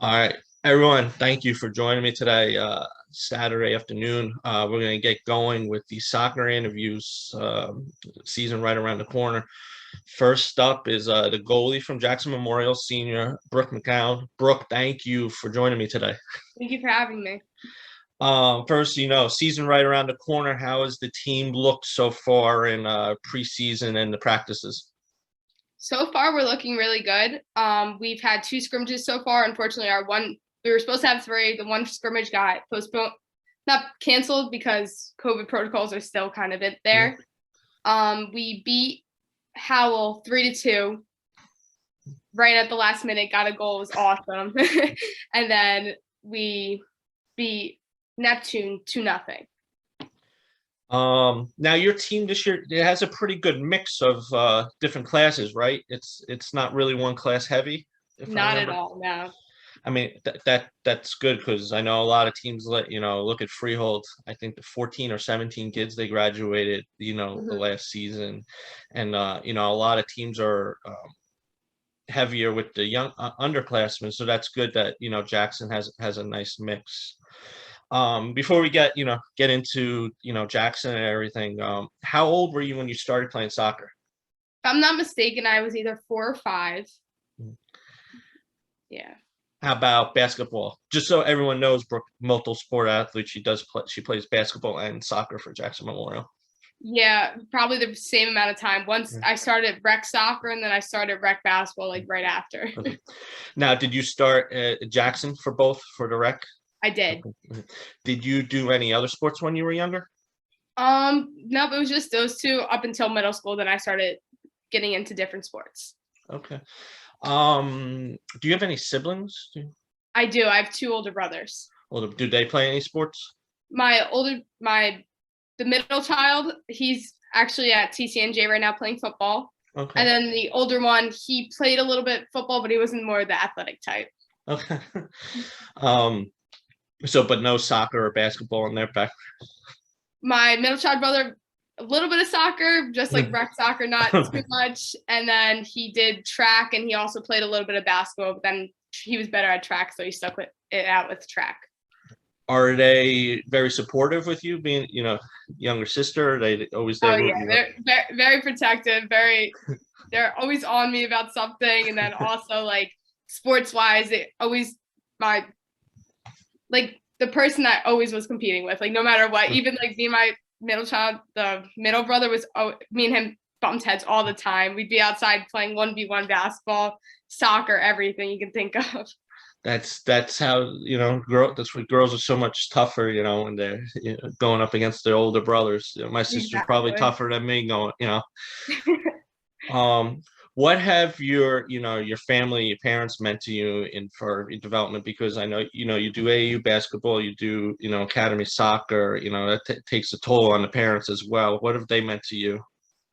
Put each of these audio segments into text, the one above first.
All right, everyone, thank you for joining me today, Saturday afternoon. We're going to get going with the soccer interviews, season right around the corner. First up is the goalie from Jackson Memorial, senior Brooke McKown. Brooke, thank you for joining me today. Thank you for having me. First, season right around the corner. How has the team looked so far in preseason and the practices? So far, we're looking really good. We've had two scrimmages so far. Unfortunately, we were supposed to have three. The one scrimmage got postponed, not canceled because COVID protocols are still kind of there. We beat Howell 3-2 right at the last minute. Got a goal. It was awesome. And then we beat Neptune 2-0. Now your team this year, it has a pretty good mix of different classes, right? It's not really one class heavy, if I Not at remember. all, no. I mean that's good because I know a lot of teams look at Freehold. I think the 14 or 17 kids they graduated, the last season, and a lot of teams are heavier with the young underclassmen. So that's good that Jackson has a nice mix. Before we get into Jackson and everything, how old were you when you started playing soccer? If I'm not mistaken, I was either 4 or 5. Mhm. Yeah. How about basketball? Just so everyone knows, Brooke, multi-sport athlete. She plays basketball and soccer for Jackson Memorial. Yeah, probably the same amount of time. Once I started rec soccer and then I started rec basketball like right after. Okay. Now, did you start at Jackson for both for the rec? I did. Okay. Did you do any other sports when you were younger? No, it was just those two up until middle school. Then I started getting into different sports. Okay. Do you have any siblings? I do. I have 2 older brothers. Well, do they play any sports? The middle child, he's actually at TCNJ right now playing football. Okay. And then the older one, he played a little bit football, but he wasn't more the athletic type. Okay. Um, but no soccer or basketball in their back. My middle child brother, a little bit of soccer, just like rec soccer, not too much. And then he did track and he also played a little bit of basketball, but then he was better at track, so he stuck with it out with track. Are they very supportive with you being, younger sister? Are they always there? Oh yeah, they're very, very protective. They're always on me about something, and then also like sports wise, they always the person I always was competing with, like no matter what, even like me and my middle child, the middle brother was me and him bumped heads all the time. We'd be outside playing 1v1 basketball, soccer, everything you can think of. That's how that's why girls are so much tougher, when they're going up against their older brothers. My sister's probably tougher than me going. What have your family, your parents meant to you for your development? Because I know you do AAU basketball, you do academy soccer. That takes a toll on the parents as well. What have they meant to you?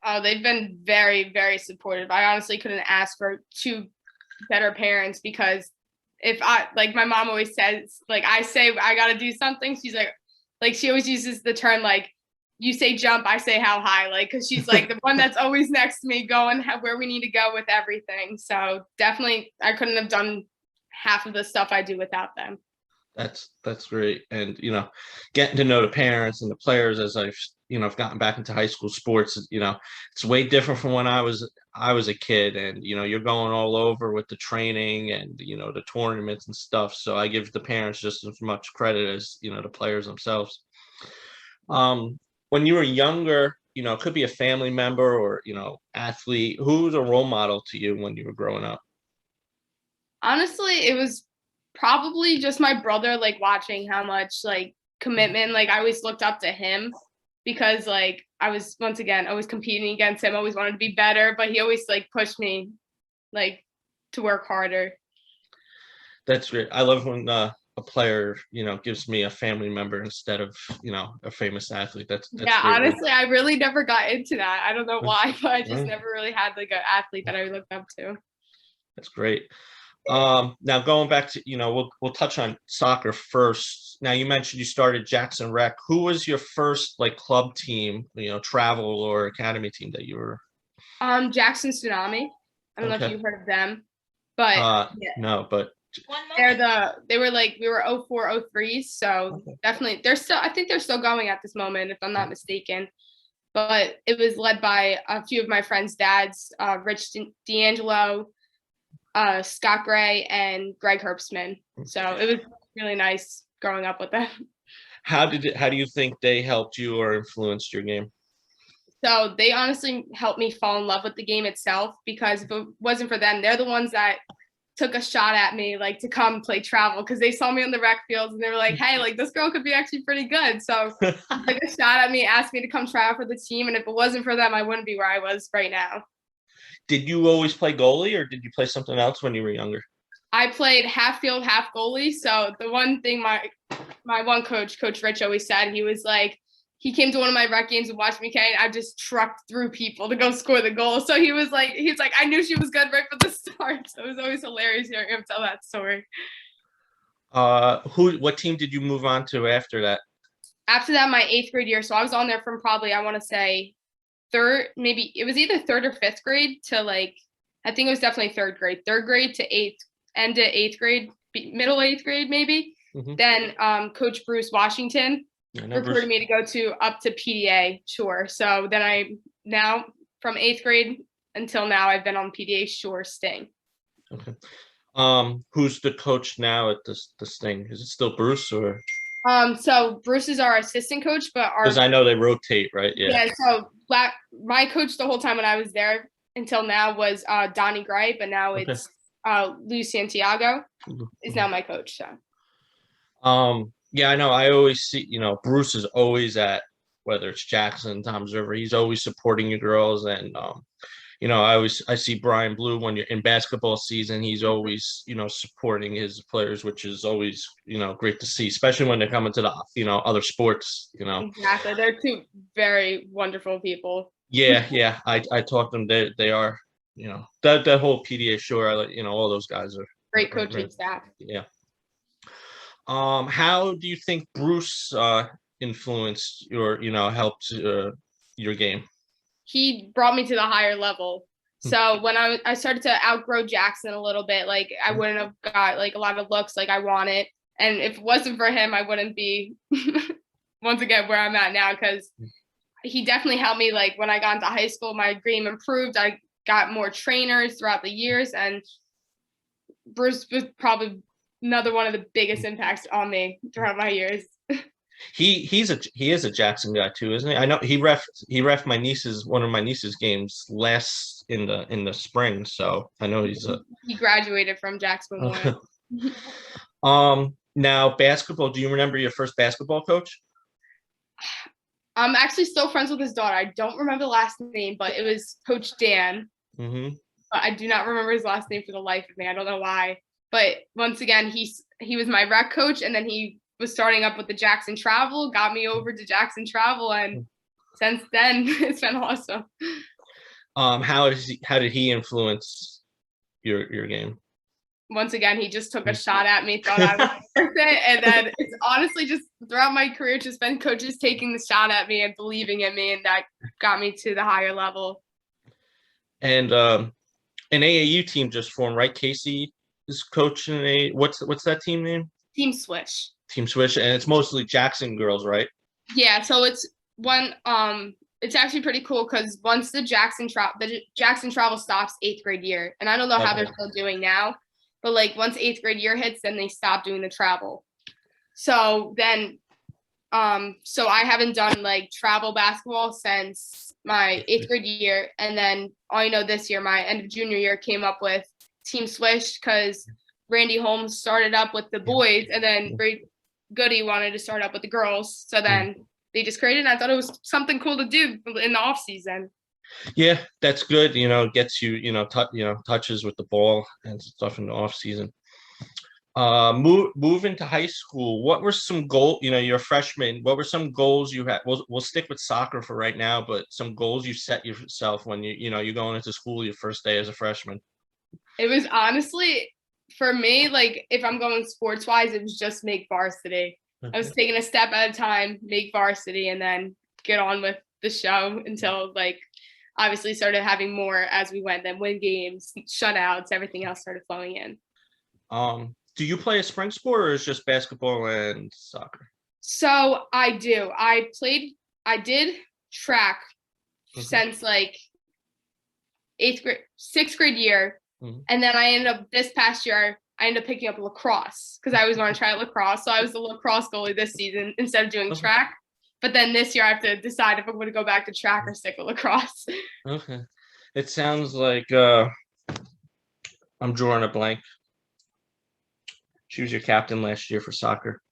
Oh, they've been very, very supportive. I honestly couldn't ask for 2 better parents because if my mom always says, like I say I got to do something, she's like she always uses the term like you say jump, I say how high, like because she's like the one that's always next to me going where we need to go with everything. So definitely I couldn't have done half of the stuff I do without them. That's great. And getting to know the parents and the players as I've gotten back into high school sports, it's way different from when I was a kid, and you're going all over with the training and the tournaments and stuff. So I give the parents just as much credit as the players themselves. When you were younger, it could be a family member or athlete. Who was a role model to you when you were growing up? Honestly, it was probably just my brother, like watching how much like commitment, like I always looked up to him because like I was once again always competing against him, always wanted to be better, but he always like pushed me like to work harder. That's great. I love when a player, gives me a family member instead of, a famous athlete. That's Yeah, great. honestly, I really never got into that. I don't know why, but I just never really had like an athlete that I looked up to. That's great. Now going back to, we'll touch on soccer first. Now you mentioned you started Jackson Rec. Who was your first like club team, travel or academy team that you were? Jackson Tsunami. I don't know if Okay. you've heard of them, but yeah. No, but They were like, we were 04, 03s, so Okay. definitely I think they're still going at this moment, if I'm not mistaken. But it was led by a few of my friends' dads, Rich D'Angelo, Scott Gray, and Greg Herbstman. So it was really nice growing up with them. How do you think they helped you or influenced your game? So they honestly helped me fall in love with the game itself, because if it wasn't for them, they're the ones that took a shot at me, like, to come play travel, because they saw me on the rec fields and they were like, hey, like, this girl could be actually pretty good. So they took a shot at me, asked me to come try out for the team. And if it wasn't for them, I wouldn't be where I was right now. Did you always play goalie, or did you play something else when you were younger? I played half field, half goalie. So the one thing my one coach, Coach Rich, always said, he was like, he came to one of my rec games and watched me play, and I just trucked through people to go score the goal. So he's like, I knew she was good right from the start. So it was always hilarious hearing him tell that story. What team did you move on to after that? After that, my 8th grade year. So I was on there from probably, I want to say maybe it was either 3rd or 5th grade to, like, I think it was definitely 3rd grade to 8th, end of 8th grade, middle 8th grade, maybe. Mm-hmm. Then Coach Bruce Washington recruited me to go up to PDA Shore. So then now from 8th grade until now, I've been on PDA Shore Sting. Okay. Who's the coach now at the Sting? Is it still Bruce, or? So Bruce is our assistant coach, but because I know they rotate, right? Yeah. Yeah. So my coach the whole time when I was there until now was Donnie Gray, but now it's Lou Santiago is now my coach. So. Yeah, I know. I always see, Bruce is always at, whether it's Jackson, Tom's River, he's always supporting your girls. And, I see Brian Blue when you're in basketball season, he's always, supporting his players, which is always, great to see, especially when they're coming to the, other sports, Exactly. They're two very wonderful people. Yeah. I talked to them. They are, that whole PDA Shore, all those guys are great coaching staff. Yeah. How do you think Bruce influenced helped your game? He brought me to the higher level. So when I started to outgrow Jackson a little bit, like, I wouldn't have got, like, a lot of looks like I wanted. And if it wasn't for him, I wouldn't be once again where I'm at now, because he definitely helped me. Like, when I got into high school, my game improved. I got more trainers throughout the years, and Bruce was probably another one of the biggest impacts on me throughout my years. He is a Jackson guy too, isn't he? I know he ref one of my niece's games last in the spring, so I know he graduated from Jackson Memorial. Now basketball. Do you remember your first basketball coach? I'm actually still friends with his daughter. I don't remember the last name, but it was Coach Dan. Mm-hmm. But I do not remember his last name for the life of me. I don't know why. But once again, he was my rec coach, and then he was starting up with the Jackson Travel, got me over to Jackson Travel, and since then it's been awesome. How did he influence your game? Once again, he just took a shot at me, thought I was worth it, and then it's honestly just throughout my career just been coaches taking the shot at me and believing in me, and that got me to the higher level. And an AAU team just formed, right? Casey is coaching what's that team name? Team Swish. Team Swish, and it's mostly Jackson girls, right? Yeah, so it's actually pretty cool, because once the Jackson Travel stops 8th grade year, and I don't know how they're still doing now, but, like, once 8th grade year hits, then they stop doing the travel. So then, so I haven't done, like, travel basketball since my 8th grade year, and then I know this year, my end of junior year, came up with Team Swish, because Randy Holmes started up with the boys, and then Goody wanted to start up with the girls. So then they just created, and I thought it was something cool to do in the off season. Yeah, that's good. Gets you, touches with the ball and stuff in the off season. Move into high school. What were some goals? You're a freshman. What were some goals you had? We'll stick with soccer for right now, but some goals you set yourself when you're going into school your first day as a freshman. It was honestly, for me, like, if I'm going sports wise, it was just make varsity. I was taking a step at a time, make varsity, and then get on with the show until, like, obviously started having more as we went, then win games, shutouts, everything else started flowing in. Do you play a spring sport or is just basketball and soccer? So I do. I did track since like 6th grade year. And then I ended up this past year, I ended up picking up lacrosse because I always want to try lacrosse. So I was the lacrosse goalie this season instead of doing track. But then this year I have to decide if I'm going to go back to track or stick with lacrosse. Okay. It sounds like I'm drawing a blank. She was your captain last year for soccer.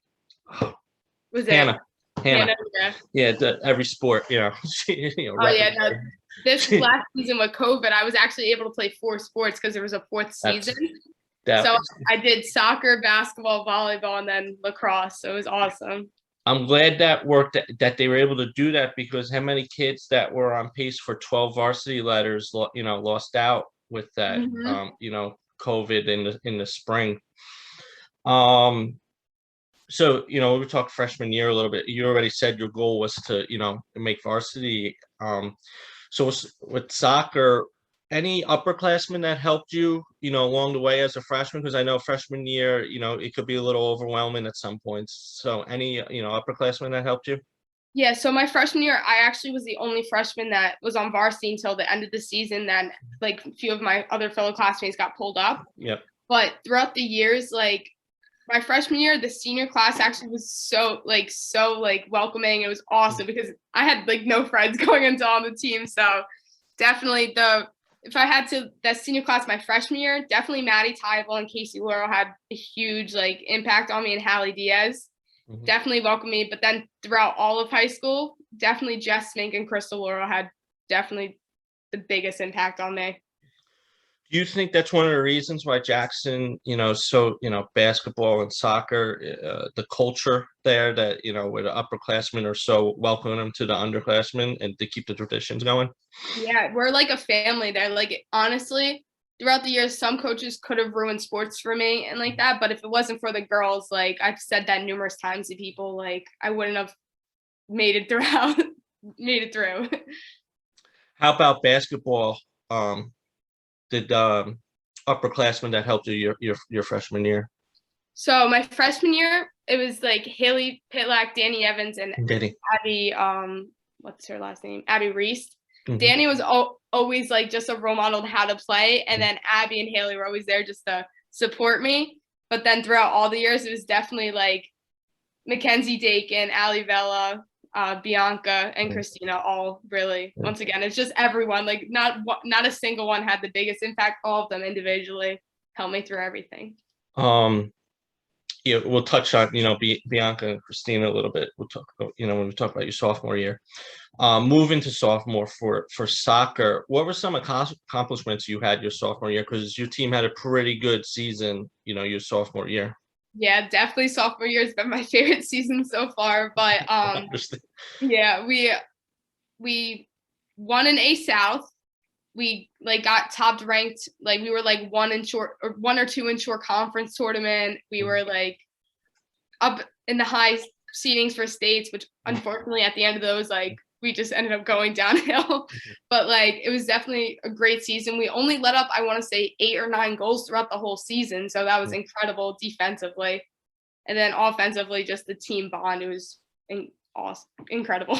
Was Hannah. Hannah, yeah. Yeah, every sport, Oh yeah, no. This last season with COVID, I was actually able to play 4 sports because there was a 4th season. So I did soccer, basketball, volleyball, and then lacrosse. So it was awesome. I'm glad that worked, that they were able to do that, because how many kids that were on pace for 12 varsity letters, lost out with that, COVID in the spring. So, we talked freshman year a little bit. You already said your goal was to, make varsity. So with soccer, any upperclassmen that helped you, along the way as a freshman? Because I know freshman year, it could be a little overwhelming at some points. So any, upperclassmen that helped you? Yeah, so my freshman year, I actually was the only freshman that was on varsity until the end of the season. Then, like, a few of my other fellow classmates got pulled up. Yep. But throughout the years, like, my freshman year, the senior class actually was so welcoming. It was awesome because I had like no friends going into on the team. So definitely if I had to, that senior class, my freshman year, definitely Maddie Tyvel and Casey Laurel had a huge like impact on me, and Hallie Diaz definitely welcomed me. But then throughout all of high school, definitely Jess Smink and Crystal Laurel had definitely the biggest impact on me. Do you think that's one of the reasons why Jackson, basketball and soccer, the culture there, that, where the upperclassmen are so welcoming them to the underclassmen and to keep the traditions going? Yeah, we're like a family there. Like, honestly, throughout the years, some coaches could have ruined sports for me and like that. But if it wasn't for the girls, like I've said that numerous times to people, like I wouldn't have made it through. How about basketball? Did upperclassmen that helped you your freshman year? So my freshman year, it was like Haley Pitlack, Danny Evans, and Abby. What's her last name? Abby Reese. Danny was always like just a role model on how to play, and then Abby and Haley were always there just to support me. But then throughout all the years, it was definitely like Mackenzie Dakin, Ali Vela, Bianca, and Christina. All really, once again, it's just everyone. Like not a single one had the biggest impact. All of them individually helped me through everything. Yeah, we'll touch on Bianca and Christina a little bit. We'll talk about when we talk about your sophomore year. Moving to sophomore for soccer, what were some accomplishments you had your sophomore year? Because your team had a pretty good season, your sophomore year. Yeah, definitely sophomore year has been my favorite season so far. But yeah, we won an A South. We like got top ranked. Like we were like 1 or 2 in short conference tournament. We were like up in the high seedings for states, which unfortunately at the end of those, like we just ended up going downhill. But like it was definitely a great season. We only let up, I want to say 8 or 9 goals throughout the whole season. So that was incredible defensively. And then offensively, just the team bond. It was awesome, incredible.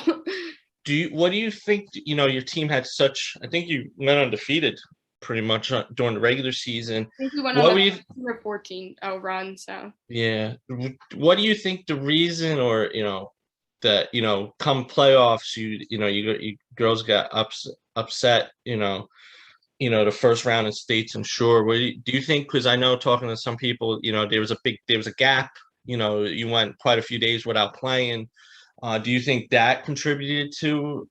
What do you think, your team had such, I think you went undefeated pretty much during the regular season. I think we went on a 14-0 run, so. Yeah. What do you think the reason, or, that, come playoffs, you girls got upset, the first round in states, I'm sure. Do you think, because I know talking to some people, there was a gap, you went quite a few days without playing. Do you think that contributed to,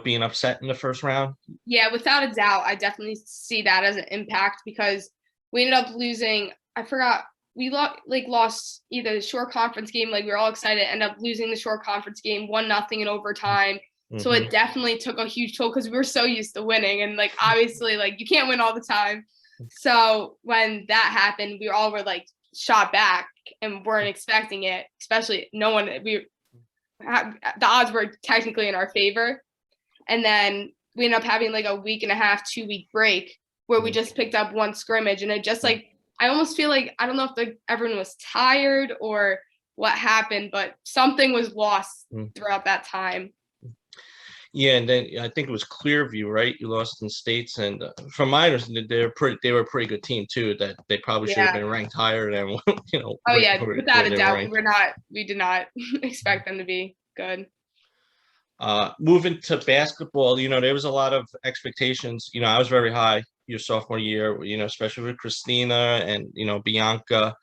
being upset in the first round? Yeah, without a doubt. I definitely see that as an impact because we ended up losing. I forgot. We lost either the short conference game. Like we were all excited, ended up losing the short conference game 1-0 in overtime. So it definitely took a huge toll because we were so used to winning, and like obviously like you can't win all the time. So when that happened, we all were like shot back and weren't expecting it, especially the odds were technically in our favor. And then we ended up having like a 1.5-2 week break where we just picked up 1 scrimmage, and it just like I almost feel like, I don't know if everyone was tired or what happened, but something was lost throughout that time. Yeah, and then I think it was Clearview, right? You lost in states, and from my understanding, they were a pretty good team too. That they probably should have Yeah. been ranked higher than Oh yeah, without where a they were doubt, ranked. we did not expect them to be good. Moving to basketball, there was a lot of expectations. I was very high your sophomore year, especially with Christina and Bianca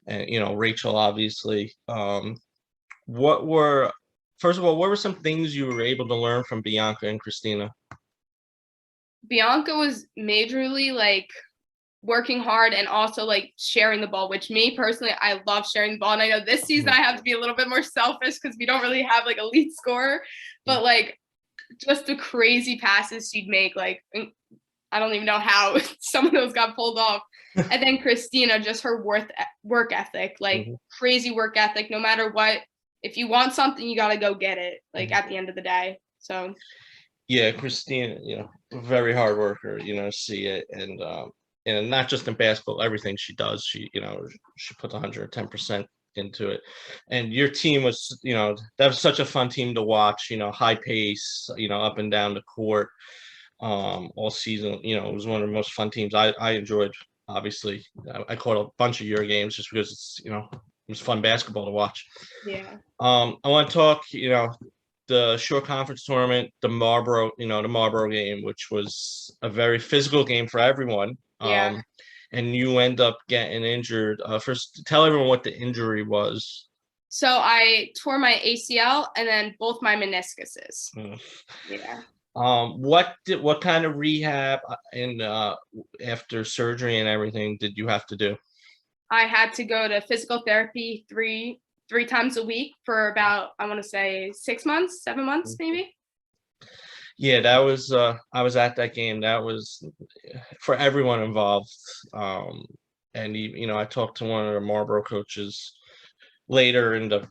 and Rachel, obviously. What were First of all, what were some things you were able to learn from Bianca and Christina? Bianca was majorly like working hard and also like sharing the ball, which me personally, I love sharing the ball. And I know this season I have to be a little bit more selfish because we don't really have like a lead scorer, but like just the crazy passes she'd make, like I don't even know how some of those got pulled off. And then Christina, just her work ethic, like crazy work ethic, no matter what. If you want something, you got to go get it, like at the end of the day. So yeah, Christina, very hard worker, see it. And not just in basketball, everything she does, she puts 110% into it. And your team was, that was such a fun team to watch, high pace, up and down the court, all season. It was one of the most fun teams I enjoyed. Obviously, I caught a bunch of your games just because it was fun basketball to watch. yeah. I want to talk, the short conference tournament, the Marlboro game, which was a very physical game for everyone. Yeah. And you end up getting injured. First, tell everyone what the injury was. So I tore my ACL and then both my meniscuses. Yeah. What kind of rehab and after surgery and everything did you have to do? I had to go to physical therapy three times a week for about, I want to say 6 months, 7 months, maybe. Yeah, that was I was at that game. That was for everyone involved. And I talked to one of the Marlboro coaches later in the,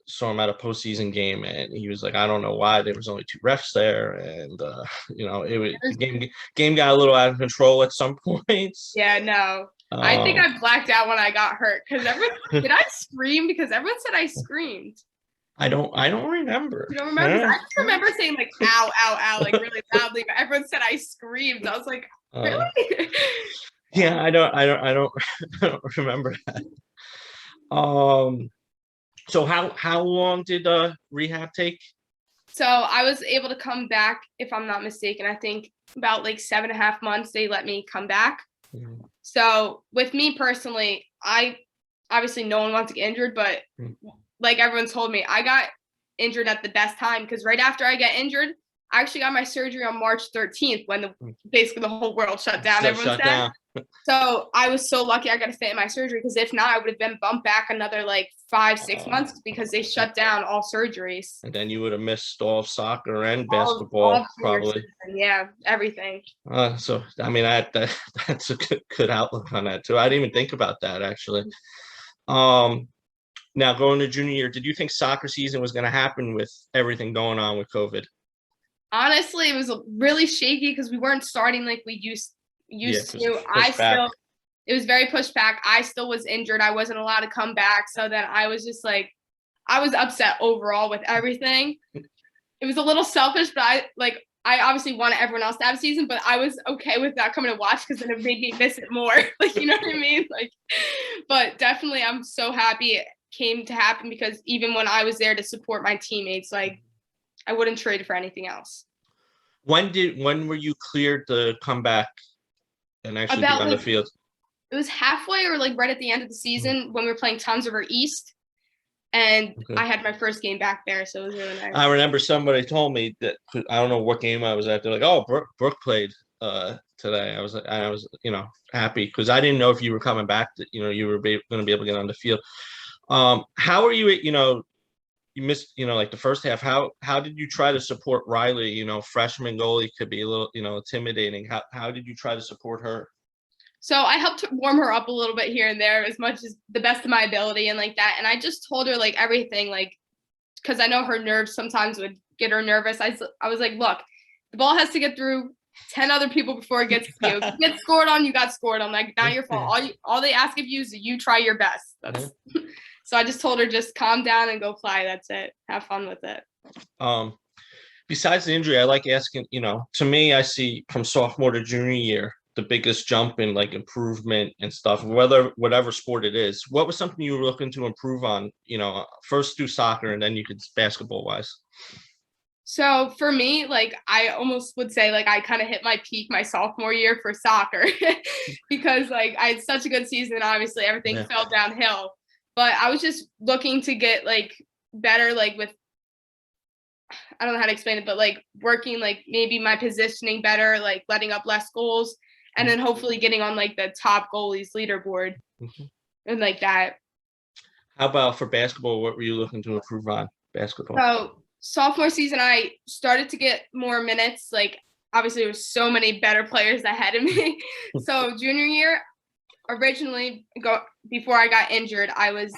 saw him at a postseason game, and he was like, I don't know why there was only 2 refs there, and it was the game got a little out of control at some points. Yeah, no. I think I blacked out when I got hurt because did I scream? Because everyone said I screamed. I don't remember. You don't remember? I just remember saying like ow, ow, ow, like really loudly, but everyone said I screamed. I was like, really? Yeah, I don't remember that. So how long did rehab take? So I was able to come back, if I'm not mistaken. I think about like 7.5 months they let me come back. So with me personally, I obviously no one wants to get injured, but like everyone's told me, I got injured at the best time because right after I got injured, I actually got my surgery on March 13th when basically the whole world shut down. Everyone said. So I was so lucky I got to fit in my surgery because if not, I would have been bumped back another like 5-6 months because they shut down all surgeries. And then you would have missed all soccer and basketball, probably. Yeah, everything. So I mean, that's a good outlook on that too. I didn't even think about that actually. Now going to junior year, did you think soccer season was going to happen with everything going on with COVID? Honestly, it was really shaky because we weren't starting like we used to. It was very pushed back. I still was injured. I wasn't allowed to come back. So then I was just like, I was upset overall with everything. It was a little selfish, but I obviously wanted everyone else to have a season, but I was okay with not coming to watch because then it made me miss it more. Like, you know what I mean? Like, but definitely I'm so happy it came to happen because even when I was there to support my teammates, like I wouldn't trade for anything else. When were you cleared to come back and actually be on the field? It was halfway or like right at the end of the season when we were playing Toms River East. And I had my first game back there, so it was really nice. I remember somebody told me that, I don't know what game I was at. They're like, "Oh, Brooke played today." I was happy because I didn't know if you were coming back. That you were going to be able to get on the field. How are you? You missed like the first half. How did you try to support Riley? Freshman goalie could be a little intimidating. How did you try to support her? So I helped warm her up a little bit here and there as much as the best of my ability and like that. And I just told her like everything, like, because I know her nerves sometimes would get her nervous. I was like, look, the ball has to get through 10 other people before it gets to you. If you get scored on, you got scored on. Like, not your fault. All they ask of you is you try your best. That's so I just told her, just calm down and go play. That's it. Have fun with it. Besides the injury, I like asking, to me, I see from sophomore to junior year, the biggest jump in like improvement and stuff, whatever sport it is. What was something you were looking to improve on, first through soccer and then you could basketball wise? So for me, like, I almost would say like I kind of hit my peak my sophomore year for soccer because like I had such a good season. Obviously, everything fell downhill, but I was just looking to get like better, like with, I don't know how to explain it, but like working like maybe my positioning better, like letting up less goals, and then hopefully getting on like the top goalies leaderboard and like that. How about for basketball? What were you looking to improve on basketball? So sophomore season, I started to get more minutes. Like, obviously, there was so many better players ahead of me. So junior year, originally, before I got injured, I was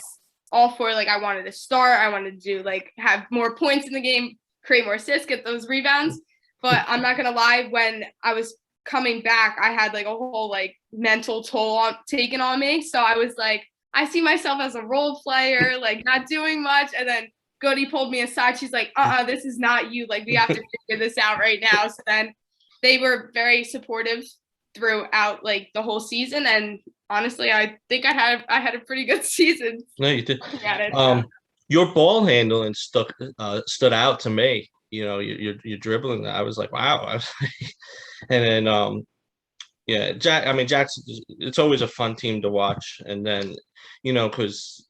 all for, like, I wanted to start. I wanted to do, like, have more points in the game, create more assists, get those rebounds. But I'm not going to lie, when I was coming back, I had, like, a whole, like, mental toll taken on me. So I was like, I see myself as a role player, like, not doing much. And then Goody pulled me aside. She's like, this is not you. Like, we have to figure this out right now. So then they were very supportive throughout like the whole season. And honestly, I think I had a pretty good season. No, you did. Your ball handling stood out to me. You're dribbling. I was like, wow. And then Jackson, it's always a fun team to watch. And then, because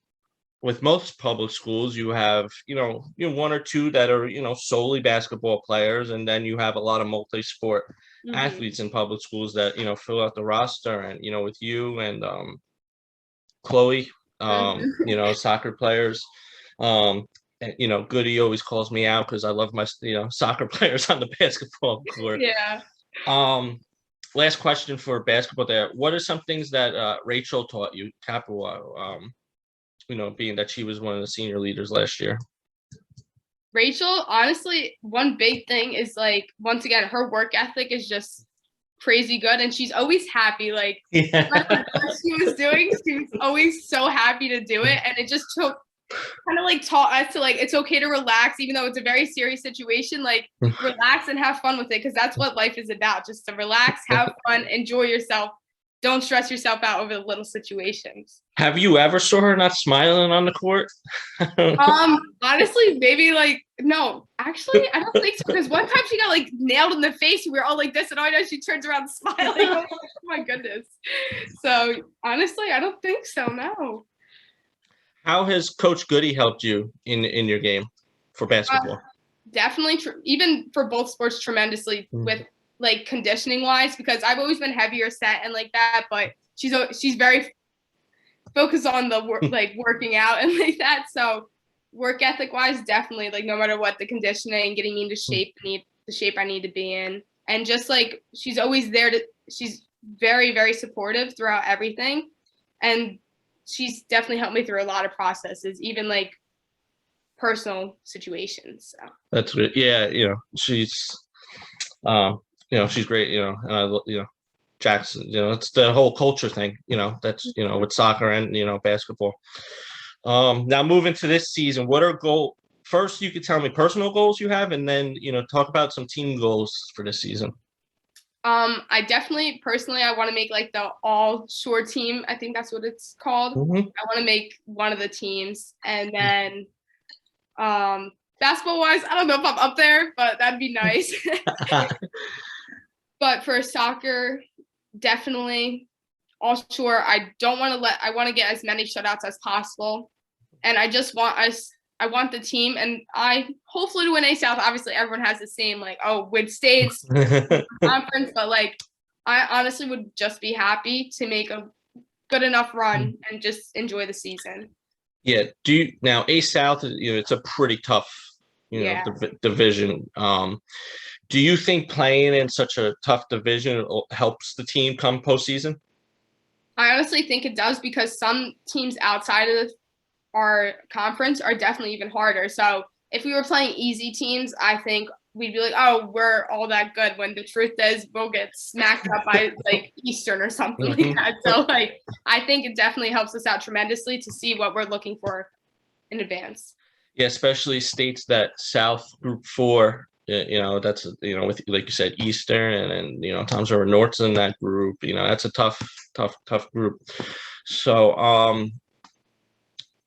with most public schools, you have, one or two that are, solely basketball players. And then you have a lot of multi-sport athletes in public schools that, fill out the roster. And, with you and Chloe, soccer players. And, Goody always calls me out because I love my, soccer players on the basketball court. Yeah. Last question for basketball there. What are some things that Rachel taught you, Capua, being that she was one of the senior leaders last year? Rachel, honestly, one big thing is like, once again, her work ethic is just crazy good. And she's always happy. Like, what she was doing, she was always so happy to do it. And it just kind of like taught us to like, it's okay to relax, even though it's a very serious situation, like relax and have fun with it. Cause that's what life is about. Just to relax, have fun, enjoy yourself. Don't stress yourself out over the little situations. Have you ever saw her not smiling on the court? Honestly, maybe like, no, actually, I don't think so. Because one time she got like nailed in the face. We were all like this, and all I know she turns around smiling. Oh my goodness. So honestly, I don't think so. No. How has Coach Goody helped you in your game for basketball? Definitely, even for both sports, tremendously with like conditioning wise, because I've always been heavier set and like that, but she's very focused on the working out and like that. So work ethic wise, definitely, like no matter what, the conditioning, getting me into shape, the shape I need to be in, and just like she's always there she's very, very supportive throughout everything, and she's definitely helped me through a lot of processes, even like personal situations. So that's good. Yeah, she's she's great, and I, Jackson, it's the whole culture thing, that's, with soccer and, basketball. Now moving to this season, what are first you could tell me personal goals you have, and then, talk about some team goals for this season. I definitely, personally, I want to make like the all-shore team. I think that's what it's called. I want to make one of the teams. And then basketball-wise, I don't know if I'm up there, but that'd be nice. But for soccer, definitely all-shore. I want to get as many shutouts as possible. And I just want I want the team, and I hopefully to win A South. Obviously, everyone has the same win states conference, but like I honestly would just be happy to make a good enough run and just enjoy the season. Yeah. Now A South? It's a pretty tough, division. Do you think playing in such a tough division helps the team come postseason? I honestly think it does, because some teams outside of our conference are definitely even harder. So if we were playing easy teams, I think we'd be like, oh, we're all that good, when the truth is we'll get smacked up by like Eastern or something like that. So like I think it definitely helps us out tremendously to see what we're looking for in advance. Yeah, especially states that South Group 4, that's, with, like you said, Eastern and Tom's River North's in that group, that's a tough group. So,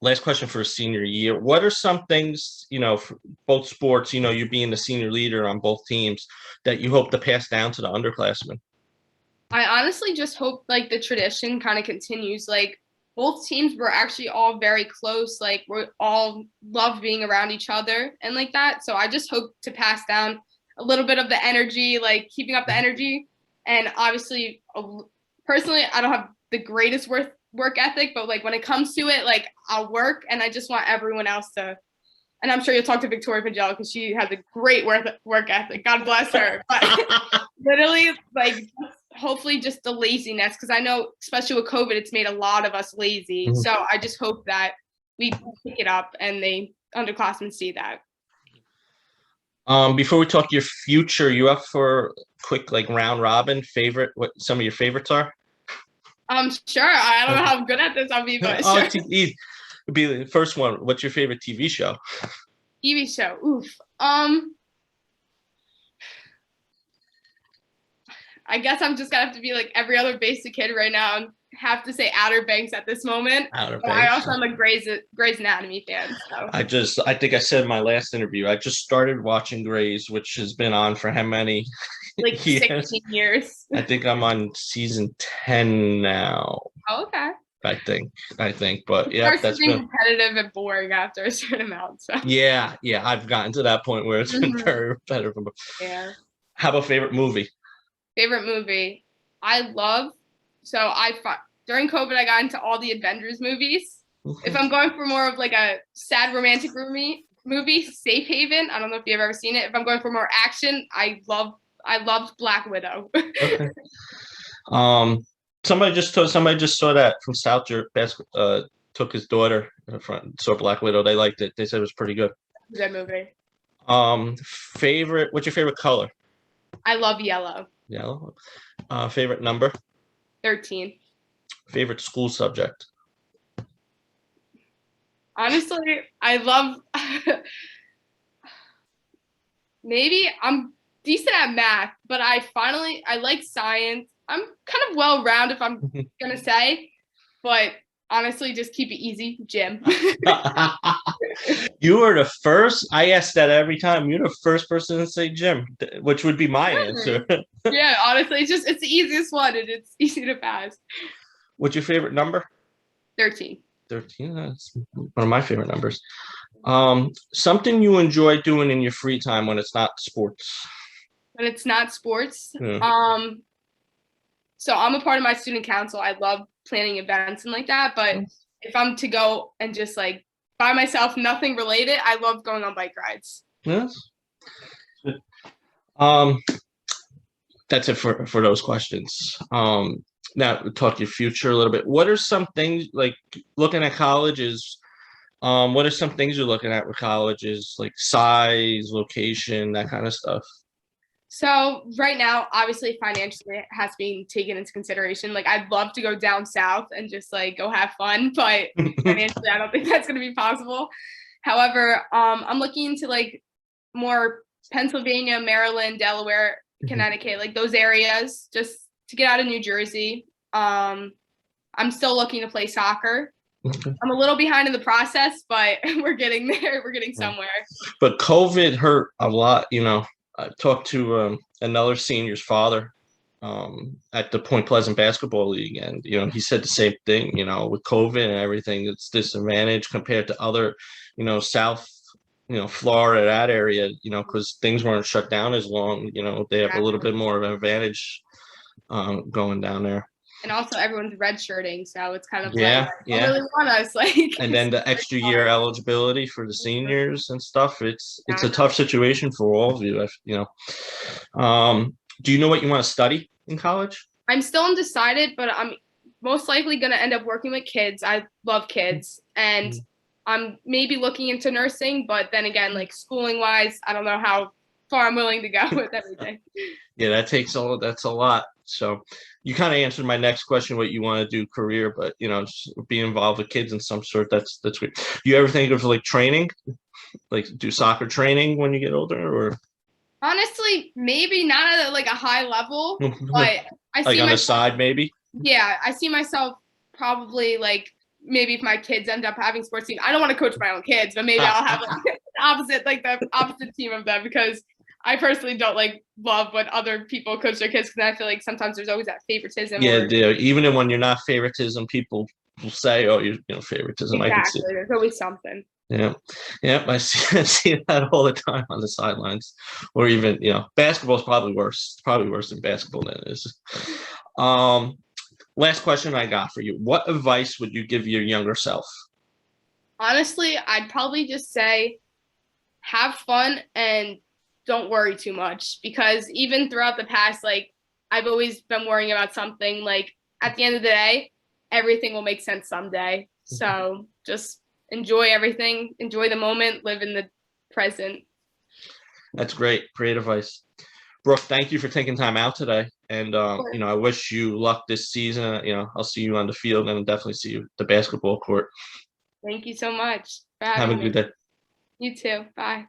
last question for a senior year. What are some things, for both sports, you being the senior leader on both teams, that you hope to pass down to the underclassmen? I honestly just hope like the tradition kind of continues. Like both teams were actually all very close. Like we all love being around each other and like that. So I just hope to pass down a little bit of the energy, like keeping up the energy. And obviously, personally, I don't have the greatest work ethic, but like when it comes to it, like I'll work, and I just want everyone else to. And I'm sure you'll talk to Victoria Pagel because she has a great work ethic. God bless her. But literally, like, hopefully just the laziness, because I know, especially with COVID, it's made a lot of us lazy. Mhm. So I just hope that we pick it up and the underclassmen see that. Before we talk your future, you up for a quick like round robin favorite? What some of your favorites are? Sure. I don't know how good at this I'll be, but Oh, sure. it's easy. It'd be the first one. What's your favorite TV show? TV show. Oof. I guess I'm just gonna have to be like every other basic kid right now and have to say Outer Banks at this moment. Outer But I Banks. also am a Grey's Anatomy fan. So I think I said in my last interview, I just started watching Grey's, which has been on for how many like years? 16 years. I think I'm on season 10 now. Oh, okay. I think, but yeah, Starts that's being been competitive and boring after a certain amount. So yeah, I've gotten to that point where it's been very repetitive. yeah. How about favorite movie? Favorite movie. During COVID I got into all the Avengers movies. If I'm going for more of like a sad romantic movie, Safe Haven. I don't know if you've ever seen it. If I'm going for more action, I loved Black Widow. Okay. Somebody just saw that from South Jersey. Took his daughter in front, saw Black Widow. They liked it. They said it was pretty good. Good movie. What's your favorite color? I love yellow. Yellow. Favorite number? 13. Favorite school subject? Honestly, I love maybe I'm decent at math, but I like science. I'm kind of well-rounded, if I'm gonna say, but honestly, just keep it easy, gym. You were the first. I ask that every time. You're the first person to say gym, which would be my answer. Yeah, honestly, it's the easiest one, and it's easy to pass. What's your favorite number? 13. 13. That's one of my favorite numbers. Something you enjoy doing in your free time when it's not sports. When it's not sports, Yeah. So I'm a part of my student council. I love planning events and like that. But if I'm to go and just like by myself, nothing related, I love going on bike rides. Yes. That's it for those questions. Now talk your future a little bit. What are some things like looking at colleges? What are some things you're looking at with colleges, like size, location, that kind of stuff? So right now, obviously financially it has been taken into consideration. Like I'd love to go down south and just like go have fun, but financially I don't think that's gonna be possible. However, I'm looking into like more Pennsylvania, Maryland, Delaware, Connecticut, like those areas, just to get out of New Jersey. I'm still looking to play soccer. I'm a little behind in the process, but we're getting there. We're getting somewhere. But COVID hurt a lot, I talked to another senior's father at the Point Pleasant Basketball League, and he said the same thing. With COVID and everything, it's disadvantage compared to other, South, Florida, that area, because things weren't shut down as long. They have a little bit more of an advantage going down there. And also everyone's redshirting, so it's kind of yeah. Don't really want us like. And then the extra year eligibility for the seniors and stuff. It's a tough situation for all of you. Do you know what you want to study in college? I'm still undecided, but I'm most likely going to end up working with kids. I love kids, and I'm maybe looking into nursing, but then again, like schooling wise, I don't know how far I'm willing to go with everything. Yeah, that's a lot. So you kind of answered my next question, what you want to do career, but just be involved with kids in some sort. That's great. You ever think of like training, like do soccer training when you get older, or Honestly, maybe not at like a high level, but I like see on the myself, side maybe? yeah, I see myself probably like maybe if my kids end up having sports team. I don't want to coach my own kids, but maybe I'll have like the opposite team of them, because I personally don't like love when other people coach their kids, because I feel like sometimes there's always that favoritism. Yeah, Or even when you're not favoritism, people will say, "Oh, you're favoritism." I can see. exactly, there's always something. Yeah, yeah, I see, I see that all the time on the sidelines, or even basketball is probably worse. It's probably worse than basketball than it is. Um, Last question I got for you: what advice would you give your younger self? Honestly, I'd probably just say have fun and don't worry too much, because even throughout the past, like I've always been worrying about something. Like at the end of the day, everything will make sense someday. So just enjoy everything, enjoy the moment, live in the present. That's great, great advice. Brooke, thank you for taking time out today. And I wish you luck this season. I'll see you on the field and I'll definitely see you at the basketball court. Thank you so much for Have a having me. good day. You too. Bye.